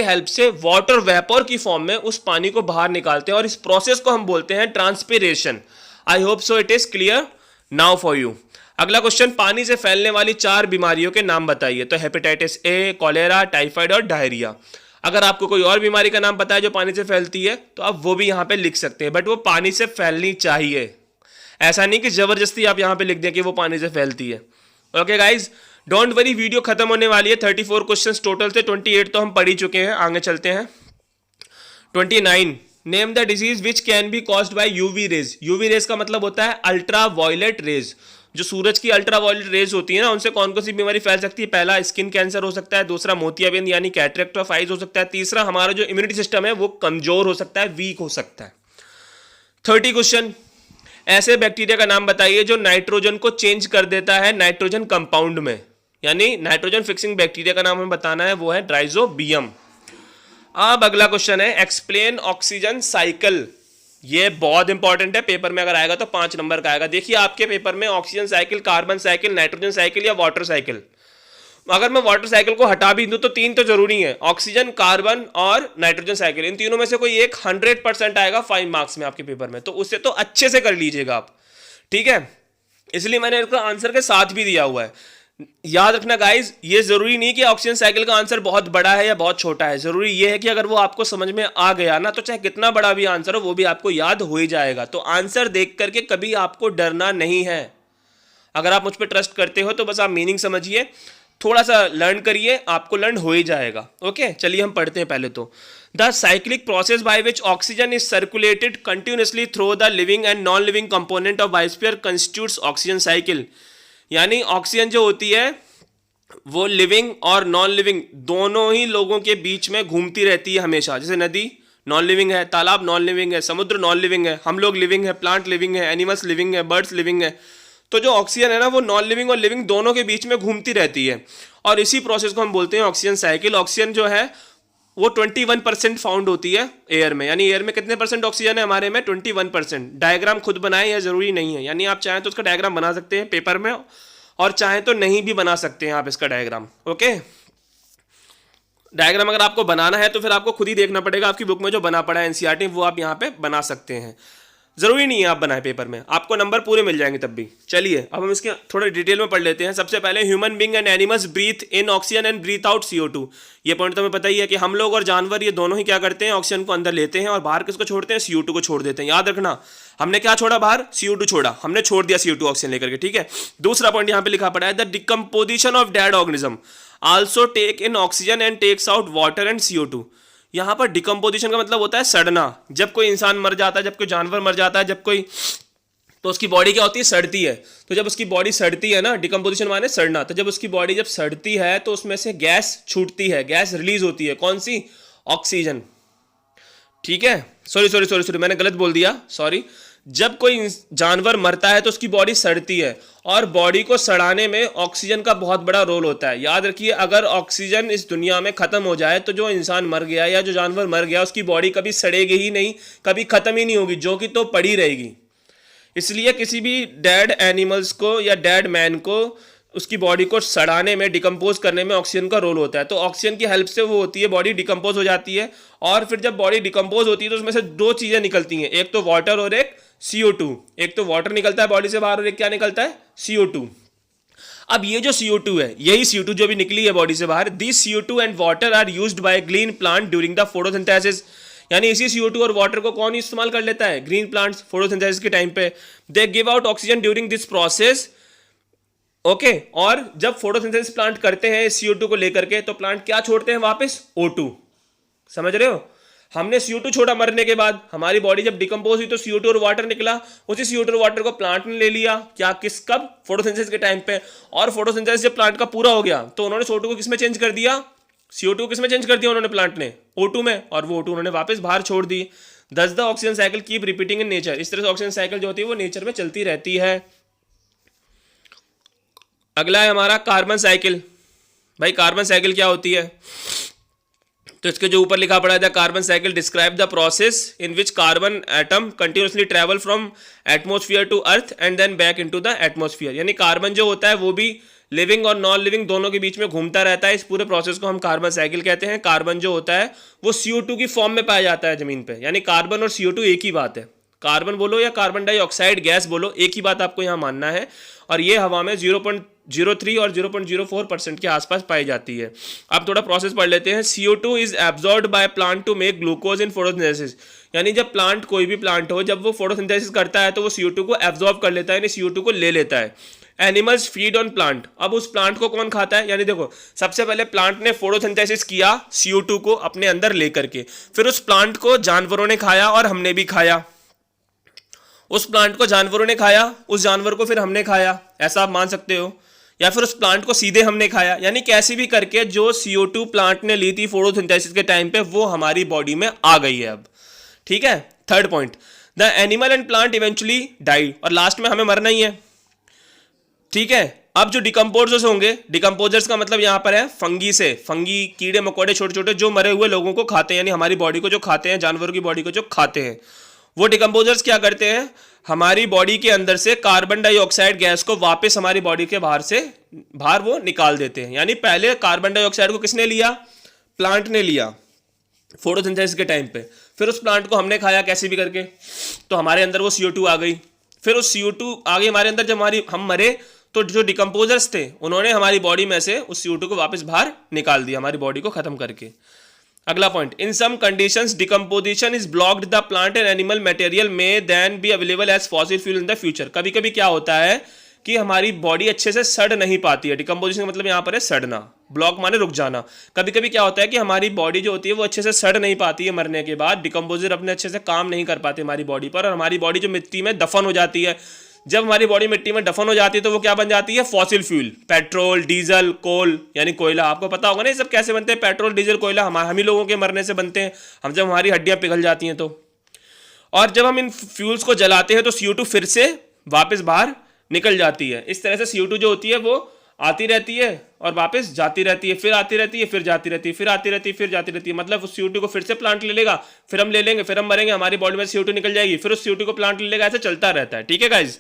हेल्प से वाटर वेपर की फॉर्म में उस पानी को बाहर निकालते हैं, और इस प्रोसेस को हम बोलते हैं transpiration. I hope so it is clear now for you. अगला क्वेश्चन, पानी से फैलने वाली 4 बीमारियों के नाम बताइए। तो हेपेटाइटिस ए, कॉलेरा, टाइफाइड और डायरिया। अगर आपको कोई और बीमारी का नाम पता है जो पानी से फैलती है तो आप वो भी यहां पे लिख सकते हैं, बट वो पानी से फैलनी चाहिए, ऐसा नहीं कि जबरदस्ती आप यहां पे लिख दें कि वो पानी से फैलती है। Okay guys, don't worry, video खत्म होने वाली है। 34 क्वेश्चंस टोटल थे, 28 तो हम पढ़ ही चुके हैं, आगे चलते हैं। 29, name the disease which can be caused by UV rays. UV rays का मतलब होता है अल्ट्रा वायलेट रेज। जो सूरज की अल्ट्रा वायलेट रेज होती है ना, उनसे कौन कौन सी बीमारी फैल सकती है? पहला स्किन कैंसर हो सकता है, दूसरा मोतियाबिंद यानी कैटरेक्ट ऑफ आइज हो सकता है, तीसरा हमारा जो इम्यूनिटी सिस्टम है वो कमजोर हो सकता है, वीक हो सकता है। 30 क्वेश्चन, ऐसे बैक्टीरिया का नाम बताइए जो नाइट्रोजन को चेंज कर देता है नाइट्रोजन कंपाउंड में, यानी नाइट्रोजन फिक्सिंग बैक्टीरिया का नाम हमें बताना है, वो है राइजोबियम। अब अगला क्वेश्चन है, एक्सप्लेन ऑक्सीजन साइकिल। ये बहुत इंपॉर्टेंट है, पेपर में अगर आएगा तो 5 नंबर का आएगा। देखिए आपके पेपर में oxygen cycle, carbon cycle, nitrogen cycle या वाटर साइकिल। अगर मैं वाटर साइकिल को हटा भी दूं तो 3 तो जरूरी है, ऑक्सीजन, कार्बन और नाइट्रोजन साइकिल। इन तीनों में से कोई एक 100% आएगा 5 मार्क्स में आपके पेपर में, तो उससे तो अच्छे से कर लीजिएगा आप, ठीक है। इसलिए मैंने इसका आंसर के साथ भी दिया हुआ है। याद रखना गाइज, ये जरूरी नहीं कि ऑक्सीजन साइकिल का आंसर बहुत बड़ा है या बहुत छोटा है, जरूरी ये है कि अगर वो आपको समझ में आ गया ना, तो चाहे कितना बड़ा भी आंसर हो वो भी आपको याद हो ही जाएगा। तो आंसर देख करके कभी आपको डरना नहीं है। अगर आप मुझ पर ट्रस्ट करते हो तो बस आप मीनिंग समझिए, थोड़ा सा लर्न करिए, आपको लर्न हो ही जाएगा। ओके, चलिए हम पढ़ते हैं पहले तो। The cyclic process by which oxygen is circulated continuously through the living and non living component of biosphere constitutes oxygen cycle. यानी ऑक्सीजन जो होती है वो लिविंग और नॉन लिविंग दोनों ही लोगों के बीच में घूमती रहती है हमेशा। जैसे नदी नॉन लिविंग है, तालाब नॉन लिविंग है, समुद्र नॉन लिविंग है, हम लोग लिविंग है, प्लांट लिविंग है, एनिमल्स लिविंग है, बर्ड्स लिविंग है। तो जो ऑक्सीजन है ना वो नॉन लिविंग और लिविंग दोनों के बीच में घूमती रहती है, और इसी प्रोसेस को हम बोलते हैं ऑक्सीजन साइकिल। ऑक्सीजन जो है वो 21% फाउंड होती है एयर में, यानी एयर में कितने परसेंट ऑक्सीजन है हमारे में? 21%। डायग्राम खुद बनाएं या जरूरी नहीं है, यानी आप चाहें तो उसका डायग्राम बना सकते हैं पेपर में, और चाहें तो नहीं भी बना सकते हैं आप इसका डायग्राम। ओके, डायग्राम अगर आपको बनाना है तो फिर आपको खुद ही देखना पड़ेगा, आपकी बुक में जो बना पड़ा है एनसीईआरटी वो आप यहाँ पे बना सकते हैं, जरूरी नहीं है आप बनाए पेपर में, आपको नंबर पूरे मिल जाएंगे तब भी। चलिए अब हम इसके थोड़े डिटेल में पढ़ लेते हैं। सबसे पहले, human being and animals breathe in oxygen and breathe out CO2। ये पॉइंट तो हमें पता ही है कि हम लोग और जानवर ये दोनों ही क्या करते हैं, ऑक्सीजन को अंदर लेते हैं और बाहर किसको छोड़ते हैं? CO2 को छोड़ देते हैं। याद रखना, हमने क्या छोड़ा बाहर? CO2 छोड़ा, हमने छोड़ दिया CO2 ऑक्सीजन लेकर के, ठीक है। दूसरा पॉइंट यहाँ पे लिखा पड़ा है, the decomposition of dead organism also take in oxygen and takes out water and CO2। यहां पर डिकम्पोजिशन का मतलब होता है सड़ना। जब कोई इंसान मर जाता है, जब कोई जानवर मर जाता है, जब कोई, तो उसकी बॉडी क्या होती है? सड़ती है। तो जब उसकी बॉडी सड़ती है ना, डिकम्पोजिशन माने सड़ना, तो जब उसकी बॉडी जब सड़ती है तो उसमें से गैस छूटती है, गैस रिलीज होती है। कौन सी? ऑक्सीजन, ठीक है। सॉरी मैंने गलत बोल दिया, सॉरी। जब कोई जानवर मरता है तो उसकी बॉडी सड़ती है, और बॉडी को सड़ाने में ऑक्सीजन का बहुत बड़ा रोल होता है। याद रखिए, अगर ऑक्सीजन इस दुनिया में खत्म हो जाए तो जो इंसान मर गया या जो जानवर मर गया उसकी बॉडी कभी सड़ेगी ही नहीं, कभी खत्म ही नहीं होगी, जो कि तो पड़ी रहेगी। इसलिए किसी भी डेड एनिमल्स को या डेड मैन को उसकी बॉडी को सड़ाने में, डिकम्पोज करने में ऑक्सीजन का रोल होता है। तो ऑक्सीजन की हेल्प से वो होती है, बॉडी डिकम्पोज हो जाती है, और फिर जब बॉडी डिकम्पोज होती है तो उसमें से दो चीजें निकलती हैं, एक तो वाटर और एक CO2। एक तो वाटर निकलता है बॉडी से बाहर और एक क्या निकलता है, CO2। अब ये जो CO2 है, यही CO2 जो भी निकली है बॉडी से बाहर, this CO2 and water are used by green plant during the photosynthesis. यानी इसी CO2 और वाटर को कौन इस्तेमाल कर लेता है, ग्रीन प्लांट्स, फोटोसिंथेसिस के टाइम पे। They give out oxygen during this process. Okay, और जब फोटोसिंथेसिस प्लांट करते हैं CO2 को लेकर के, तो प्लांट क्या छोड़ते हैं वापस, O2। समझ रहे हो, हमने CO2 छोड़ा मरने के बाद, हमारी बॉडी जब डिकम्पोज हुई तो CO2 और वाटर निकला, उसी CO2 और वाटर को प्लांट ने ले लिया, क्या, किस, कब, फोटोसिंथेसिस के टाइम पे। और फोटोसिंथेसिस जब प्लांट का पूरा हो गया तो उन्होंने CO2 को किस में चेंज कर दिया, CO2 को किस में चेंज कर दिया उन्होंने, प्लांट ने, O2 में, और वो O2 उन्होंने वापस बाहर छोड़ दी। दस the oxygen cycle keep repeating in nature. इस तरह से ऑक्सीजन साइकिल जो होती है वो नेचर में चलती रहती है। अगला है हमारा कार्बन साइकिल। भाई कार्बन साइकिल क्या होती है, तो इसके जो ऊपर लिखा पड़ा है, the carbon cycle describe the process in which carbon atom continuously travel from atmosphere to earth and then back into the atmosphere. यानी कार्बन जो होता है वो भी लिविंग और नॉन लिविंग दोनों के बीच में घूमता रहता है। इस पूरे प्रोसेस को हम कार्बन साइकिल कहते हैं। कार्बन जो होता है वो CO2 की फॉर्म में पाया जाता है जमीन पे, यानी कार्बन और CO2 एक ही बात है। कार्बन बोलो या कार्बन डाइऑक्साइड गैस बोलो, एक ही बात आपको यहाँ मानना है। और ये हवा में 0.03 और 0.04% के आसपास पाई जाती है। अब थोड़ा प्रोसेस पढ़ लेते हैं। CO2 is absorbed by plant to make glucose in photosynthesis. यानी जब प्लांट, कोई भी प्लांट हो, जब वो फोटोसिंथेसिस करता है तो वो CO2 को एब्जॉर्ब कर लेता है, यानी CO2 को ले लेता है। Animals feed on plant. अब उस प्लांट को कौन खाता है, यानी देखो सबसे पहले प्लांट ने फोटोसिंथेसिस किया CO2 को अपने अंदर लेकर के, फिर उस प्लांट को जानवरों ने खाया और हमने भी खाया। उस प्लांट को जानवरों ने खाया, उस जानवर को फिर हमने खाया, ऐसा आप मान सकते हो, या फिर उस प्लांट को सीधे हमने खाया। यानी कैसे भी करके जो CO2 प्लांट ने ली थी फोटोसिंथेसिस के टाइम पे, वो हमारी बॉडी में आ गई है अब। ठीक है, third point, the animal and plant eventually died. और लास्ट में हमें मरना ही है। ठीक है, अब जो डिकम्पोजर्स होंगे, डिकम्पोजर्स का मतलब यहां पर है फंगी से, फंगी, कीड़े मकोड़े छोटे छोटे जो मरे हुए लोगों को खाते हैं, यानी हमारी बॉडी को जो खाते हैं, जानवरों की बॉडी को जो खाते हैं, वो डिकम्पोजर्स क्या करते हैं, हमारी बॉडी के अंदर से कार्बन डाइऑक्साइड गैस को वापस हमारी बॉडी के बाहर वो निकाल देते हैं। यानी पहले कार्बन डाइऑक्साइड को किसने लिया, प्लांट ने लिया फोटोसिंथेसिस के टाइम पे, फिर उस प्लांट को हमने खाया कैसे भी करके, तो हमारे अंदर वो CO2 आ गई। फिर उस CO2 आ गई हमारे अंदर, जब हम मरे तो जो डिकम्पोजर्स थे उन्होंने हमारी बॉडी में से उस CO2 को वापस बाहर निकाल दिया, हमारी बॉडी को खत्म करके। अगला point, in some conditions decomposition is blocked, the plant and animal material may then be available as fossil fuel in the future. कभी कभी क्या होता है कि हमारी बॉडी अच्छे से सड़ नहीं पाती है। डिकम्पोजिशन का मतलब यहाँ पर है सड़ना, ब्लॉक माने रुक जाना। कभी कभी क्या होता है कि हमारी बॉडी जो होती है वो अच्छे से सड़ नहीं पाती है मरने के बाद, डिकम्पोजर अपने अच्छे से काम नहीं कर पाते हमारी बॉडी पर, और हमारी बॉडी जो मिट्टी में दफन हो जाती है। जब हमारी बॉडी मिट्टी में दफन हो जाती है तो वो क्या बन जाती है, फॉसिल फ्यूल, पेट्रोल, डीजल, कोल, यानी कोयला। आपको पता होगा ना ये सब कैसे बनते हैं, पेट्रोल, डीजल, कोयला हम ही लोगों के मरने से बनते हैं, हम जब हमारी हड्डियां पिघल जाती हैं तो। और जब हम इन फ्यूल्स को जलाते हैं तो CO2 फिर से वापस बाहर निकल जाती है। इस तरह से CO2 जो होती है वो आती रहती है और वापस जाती रहती है, फिर आती रहती है, फिर जाती रहती है, फिर आती रहती है, फिर जाती रहती है। मतलब उस CO2 को फिर से प्लांट ले लेगा, फिर हम ले लेंगे, फिर हम मरेंगे, हमारी बॉडी में CO2 निकल जाएगी, फिर उस CO2 को प्लांट ले लेगा, ऐसे चलता रहता है। ठीक है guys.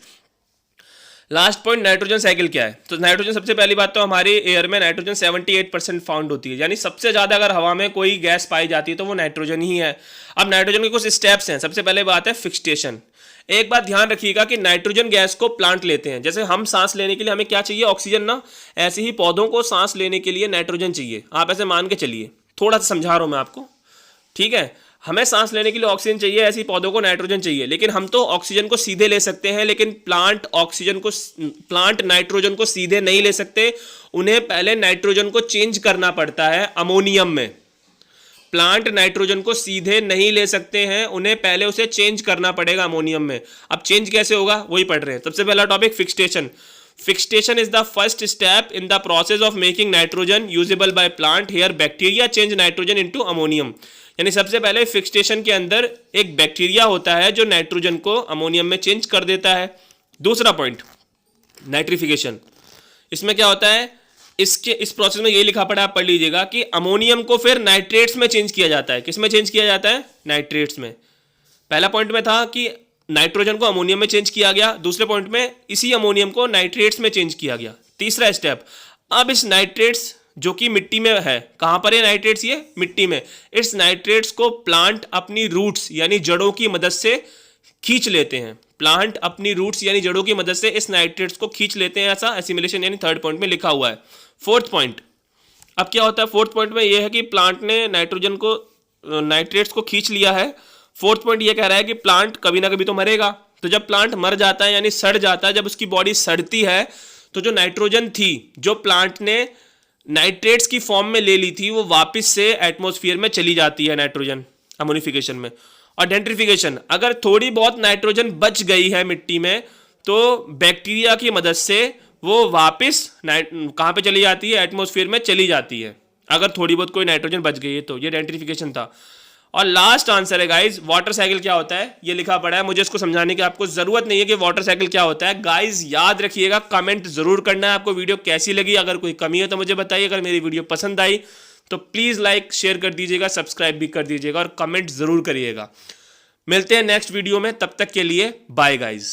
Last point, nitrogen cycle क्या है। तो नाइट्रोजन, सबसे पहली बात तो हमारे एयर में नाइट्रोजन 78% फाउंड होती है, यानी सबसे ज्यादा अगर हवा में कोई गैस पाई जाती है तो वो नाइट्रोजन ही है। अब नाइट्रोजन के कुछ स्टेप्स हैं। सबसे पहले बात है फिक्सेशन। एक बात ध्यान रखिएगा कि नाइट्रोजन गैस को प्लांट लेते हैं, जैसे हम सांस लेने के लिए हमें क्या चाहिए, ऑक्सीजन ना, ऐसे ही पौधों को सांस लेने के लिए नाइट्रोजन चाहिए। आप ऐसे मान के चलिए, थोड़ा सा समझा रहा हूं मैं आपको, ठीक है। हमें सांस लेने के लिए ऑक्सीजन चाहिए, ऐसे ही पौधों को नाइट्रोजन चाहिए, लेकिन हम तो ऑक्सीजन को सीधे ले सकते हैं, लेकिन प्लांट नाइट्रोजन को सीधे नहीं ले सकते, उन्हें पहले नाइट्रोजन को चेंज करना पड़ता है अमोनियम में। प्लांट नाइट्रोजन को सीधे नहीं ले सकते हैं, उन्हें पहले उसे चेंज करना पड़ेगा अमोनियम में। अब चेंज कैसे होगा वही पढ़ रहे हैं। सबसे पहला topic fixation. Fixation is the first step in the process of making nitrogen usable by plant. Here bacteria change nitrogen into ammonium. यानी सबसे पहले फिक्सटेशन के अंदर एक बैक्टीरिया होता है जो नाइट्रोजन को अमोनियम में चेंज कर देता है। दूसरा पॉइंट, नाइट्रिफिकेशन। इसमें क्या होता है, इस प्रोसेस में ये लिखा पड़ा, आप पढ़ लीजिएगा कि अमोनियम को फिर नाइट्रेट्स में चेंज किया जाता है। किस में चेंज किया जाता है? नाइट्रेट्स में। पहला पॉइंट में था कि नाइट्रोजन को अमोनियम में चेंज किया गया, दूसरे पॉइंट में इसी अमोनियम को नाइट्रेट्स में चेंज किया गया। तीसरा स्टेप, अब इस नाइट्रेट्स जो कि मिट्टी में है, कहां पर है नाइट्रेट्स? ये मिट्टी में। इस नाइट्रेट्स को प्लांट अपनी रूट्स यानी जड़ों की मदद से खींच लेते हैं। प्लांट अपनी रूट्स यानी जड़ों की मदद से इस नाइट्रेट्स को खींच लेते हैं, ऐसा एसिमिलेशन यानी थर्ड पॉइंट में लिखा हुआ है। फोर्थ पॉइंट, अब क्या होता है फोर्थ पॉइंट में? यह है कि प्लांट ने नाइट्रेट्स को खींच लिया है। फोर्थ पॉइंट ये कह रहा है कि प्लांट कभी ना कभी तो मरेगा। तो जब प्लांट मर जाता है यानी सड़ जाता है, जब उसकी बॉडी सड़ती है तो जो नाइट्रोजन थी जो प्लांट ने नाइट्रेट्स की फॉर्म में ले ली थी वो वापस से एटमॉस्फेयर में चली जाती है नाइट्रोजन अमोनिफिकेशन में। और डेंट्रिफिकेशन, अगर थोड़ी बहुत नाइट्रोजन बच गई है मिट्टी में तो बैक्टीरिया की मदद से वो वापस कहाँ पे चली जाती है? एटमॉस्फेयर में चली जाती है, अगर थोड़ी बहुत कोई नाइट्रोजन बच गई है तो। ये डेंट्रिफिकेशन था। और लास्ट आंसर है गाइज, वाटर साइकिल क्या होता है? ये लिखा पड़ा है, मुझे इसको समझाने की आपको जरूरत नहीं है कि वाटर साइकिल क्या होता है। गाइज याद रखिएगा, कमेंट जरूर करना है आपको वीडियो कैसी लगी। अगर कोई कमी है तो मुझे बताइए। अगर मेरी वीडियो पसंद आई तो प्लीज लाइक शेयर कर दीजिएगा, सब्सक्राइब भी कर दीजिएगा और कमेंट जरूर करिएगा। मिलते हैं नेक्स्ट वीडियो में, तब तक के लिए बाय गाइज।